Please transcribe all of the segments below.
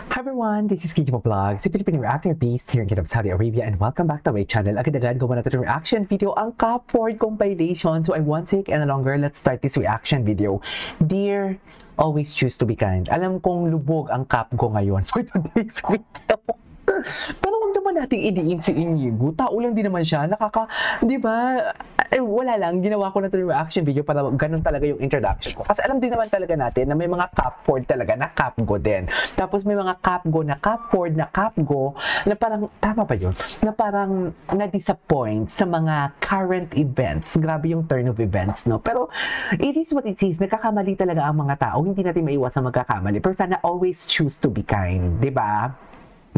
Hi everyone, this is Kiki Vlog, si Filipino reactor based here in Kingdom of Saudi Arabia, and welcome back to my channel. Agad-agad gawa natin yung reaction video ang Cup Ford compilation. So I won't take any longer, let's start this reaction video. Dear, always choose to be kind. Alam kong lubog ang cup ko ngayon for today's video. Pero huwag naman nating idiin si Inigo. Tao lang din naman siya. Di ba? Wala lang. Ginawa ko na ito yung reaction video para ganun talaga yung introduction ko. Kasi alam din naman talaga natin na may mga Cup Ford talaga na Capgo din. Tapos may mga Capgo na Cup Ford na Capgo na parang, tama ba yun? Na parang na-disappoint sa mga current events. Grabe yung turn of events, no? Pero it is what it is. Nagkakamali talaga ang mga tao. Hindi natin maiwasan magkakamali. Pero sana always choose to be kind. Di ba?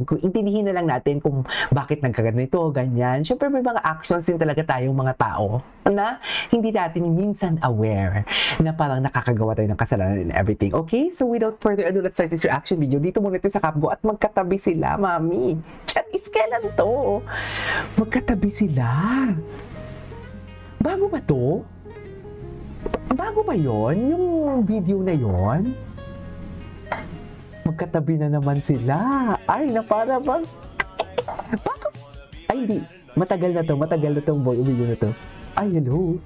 Kung intindihin na lang natin kung bakit nagkaganito, ganyan. Siyempre may mga actions din talaga tayong mga tao na hindi natin minsan aware na parang nakakagawa tayo ng kasalanan and everything. Okay? So without further ado, let's start this reaction video. Dito muna ito sa Capgo at magkatabi sila, mami. Charis, kailan to? Magkatabi sila. Bago ba to? Bago ba yon? Yung video na yon? Magkatabi na naman sila. Ay, na para bang... Ay, hindi. Matagal na tong video na to. Ay, hello.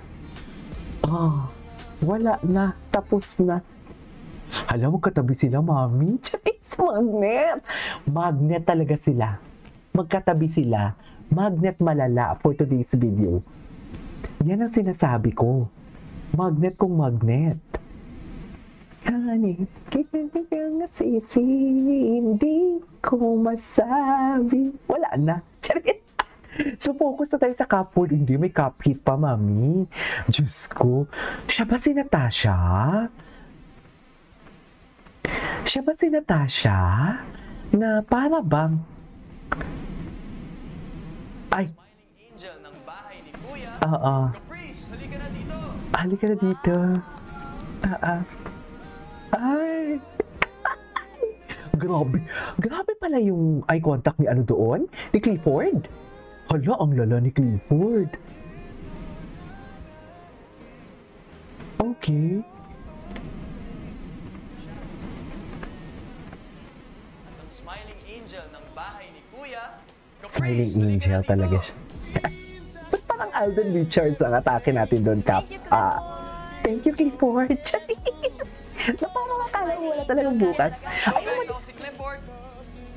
Wala na. Tapos na. Hala, magkatabi sila, mami. Charis, magnet. Magnet talaga sila. Magkatabi sila. Magnet malala for today's video. Yan ang sinasabi ko. Magnet kung magnet. Honey, kaya nga sisi, hindi ko masabi. Wala na. Charit. So, focus na tayo sa Cup Ford. Hindi, may cup hit pa, mami. Diyos ko. Siya ba si Natasha? Siya ba si Natasha? Na para bang... Ay. Angel ng bahay ni Kuya. Caprice, halika na dito. Halika na dito. Ay! Grabe. Grabe pala yung eye contact ni ano doon? Ni Clifford. Hala, ang lala ni Clifford. Okay. At ang smiling angel ng bahay ni Kuya. Caprice, Smiling halika angel na dito. talaga siya. Ba't parang Alden Richards ang atake natin doon, Cap? Thank you, Clifford. Na parang akala mo wala talagang bukas. Ay, Ikaw si Clifford.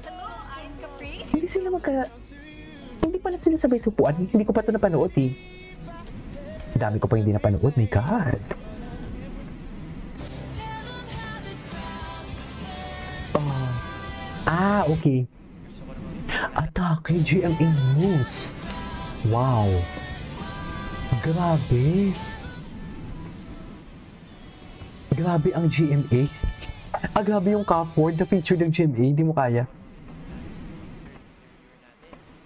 Hello, I'm Capri. hindi sila Hindi pala sila sabay supuan. Hindi ko pa ito napanood eh. Dami ko pa hindi napanood. My God. Okay. Atake GMA News. Wow. Grabe. Grabe ang GMA. Grabe yung Cup Ford na feature ng GMA. Hindi mo kaya.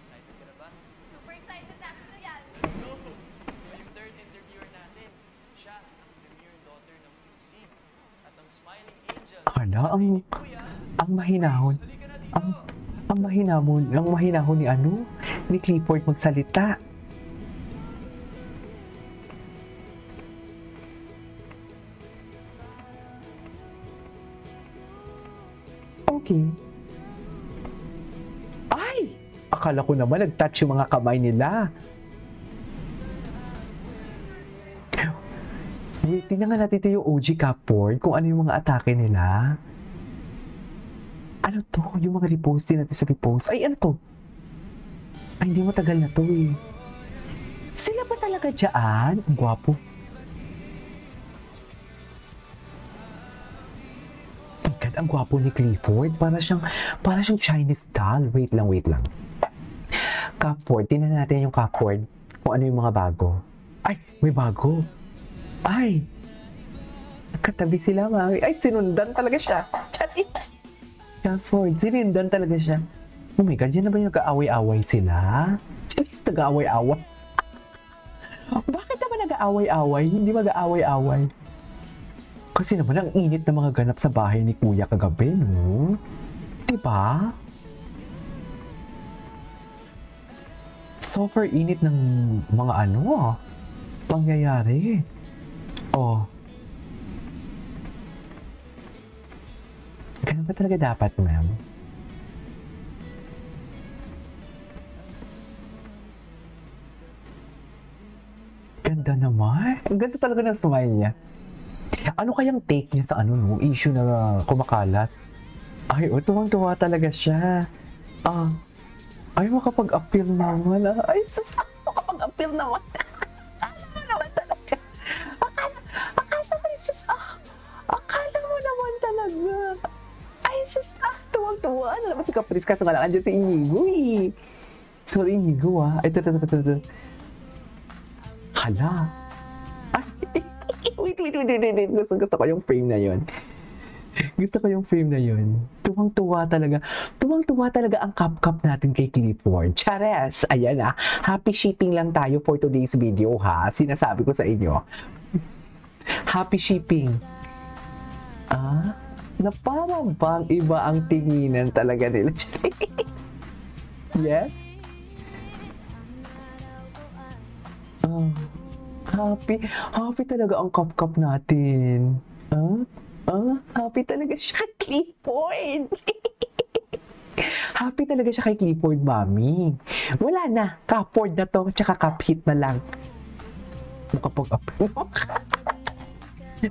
Excited ka na ba? Super excited na ako yan. Let's go. So yung third interviewer natin, siya ang premier daughter ng QC. At ang smiling angel Hala, ni Kuya. ang mahinahon. Halika na dito. Ang mahinahon ni ano? Ni Clifford magsalita. Okay. Ay! Akala ko naman nag-touch yung mga kamay nila. Wait, tingnan nga natin ito yung OG Cup Ford, kung ano yung mga atake nila. Ano to? Yung mga repost din natin sa repost. Ay, ano to? Ay, hindi matagal na to eh. Sila ba talaga dyan? Ang gwapo. God, ang gwapo ni Clifford. Para siyang Chinese doll. Wait lang. Cup Ford. Tingnan natin yung Cup Ford. Kung ano yung mga bago. Ay, may bago. Ay! Katabi sila, mami. Ay, sinundan talaga siya. Charis! Cup Ford, sinundan talaga siya. Oh my God, yan na ba yung nag-aaway-aaway sila? Charis, nag-aaway-aaway. Bakit naman nag-aaway-aaway? Hindi mag-aaway-aaway. Kasi naman ang init na mga ganap sa bahay ni Kuya kagabi, no? Diba? Super init ng mga pangyayari. Ganun ba talaga dapat, ma'am? naman. Ang ganda talaga ng smile niya. Ano kayang take niya sa ano, no? Issue na kumakalat? Ay, tuwang-tuwa talaga siya. Ay, makapag-appeal naman. Ay, sus, makapag-appeal naman. Akala mo naman talaga. Akala mo naman talaga. Ay, sus, tuwang-tuwa. Ano naman si Caprice? Kaso nga lang, andyan si Inigo eh. Sorry, Inigo ah. Ito. Hala. Ay, wait. Gusto ko yung frame na yun. Tuwang-tuwa talaga. Tuwang-tuwa talaga ang cup natin kay Clifford. Chares! Ayan ah. Happy shipping lang tayo for today's video ha. Sinasabi ko sa inyo. Happy shipping. Na parang bang iba ang tinginan talaga nila. Yes? Happy talaga ang cup natin. Happy talaga siya kay Clifford. Happy talaga siya kay Clifford, mami. Wala na. Cupboard na to, tsaka cup hit na lang. Makapag-approve.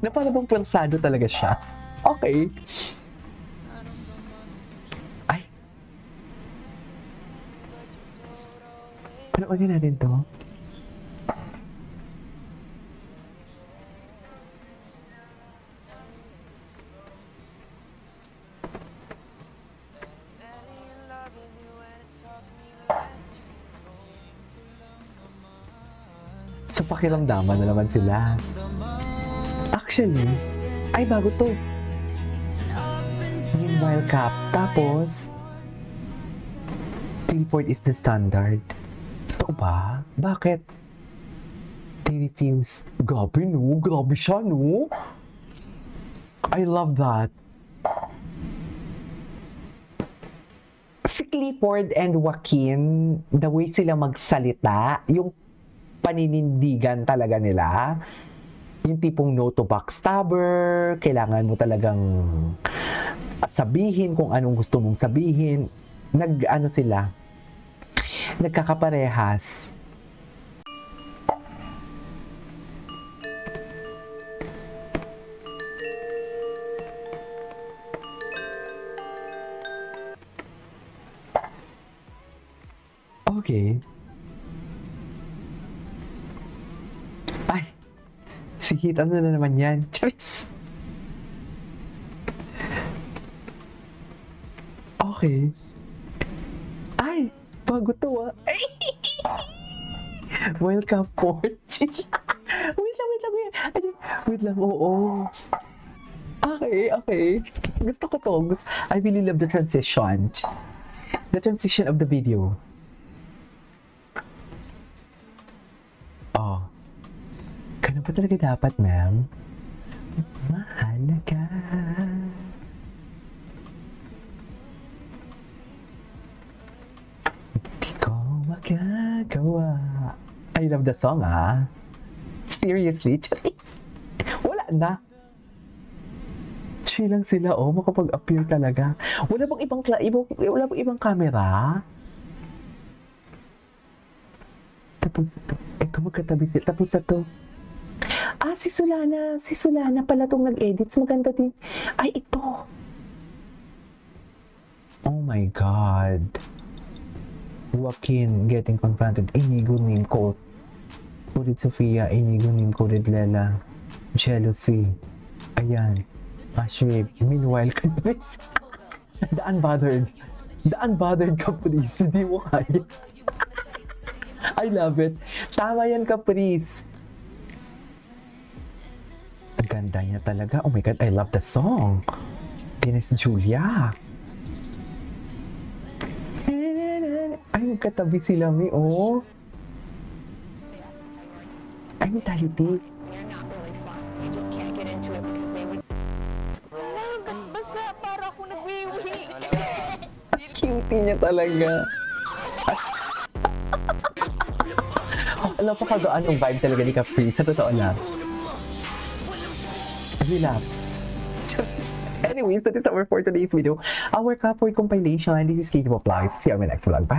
Na parang bang pensado talaga siya. Okay. Ay. Panoorin natin to. Sa pakiramdaman na naman sila. Actually, ay bago to. Meanwhile, Cap. Tapos, Clifford is the standard. Totoo ba? Bakit? They refused. Grabe no? Grabe siya no? I love that. Si Clifford and Joaquin, the way sila magsalita, yung paninindigan talaga nila, yung tipong no to backstabber, kailangan mo talagang sabihin kung anong gusto mong sabihin. Nagkakaparehas. Okay. Ay, sige, ano na naman yan? Charis! Okay. Ay, bago to ah. Welcome, Porch. Wait lang, oo. Okay. Gusto ko to. I really love the transition. The transition of the video. Ganun pa talaga dapat, ma'am. Mahalaga. Hindi ko magagawa. I love the song, ah. Seriously, Charis. Wala na. Chill lang sila, oh. Makapag-appear talaga. Wala bang ibang camera? Tapos ito. Ito magkatabi sila. Tapos ito. Si Solana pala itong nag-edits. Maganda din. Ay, ito. Oh my God. Joaquin getting confronted. Inigo name coded Sofia. Inigo name coded Lela. Jealousy. Ayan. Ashrape. Meanwhile, Caprice. The unbothered Caprice. Hindi mo kaya. I love it. Tama yan, Caprice. Ang ganda niya talaga. Oh my God, I love the song. Dennis Julia. Ay, magkatabi sila, may oh. Ay, mentality. Basta para ako nagwiwi. Ang cute niya talaga. Napakagaan ng vibe talaga ni Caprice. Sa totoo lang. Relapse. Anyways, that is our for today's video. Our Cupboard compilation. This is Kate Vlogs. See you on my next vlog. Bye!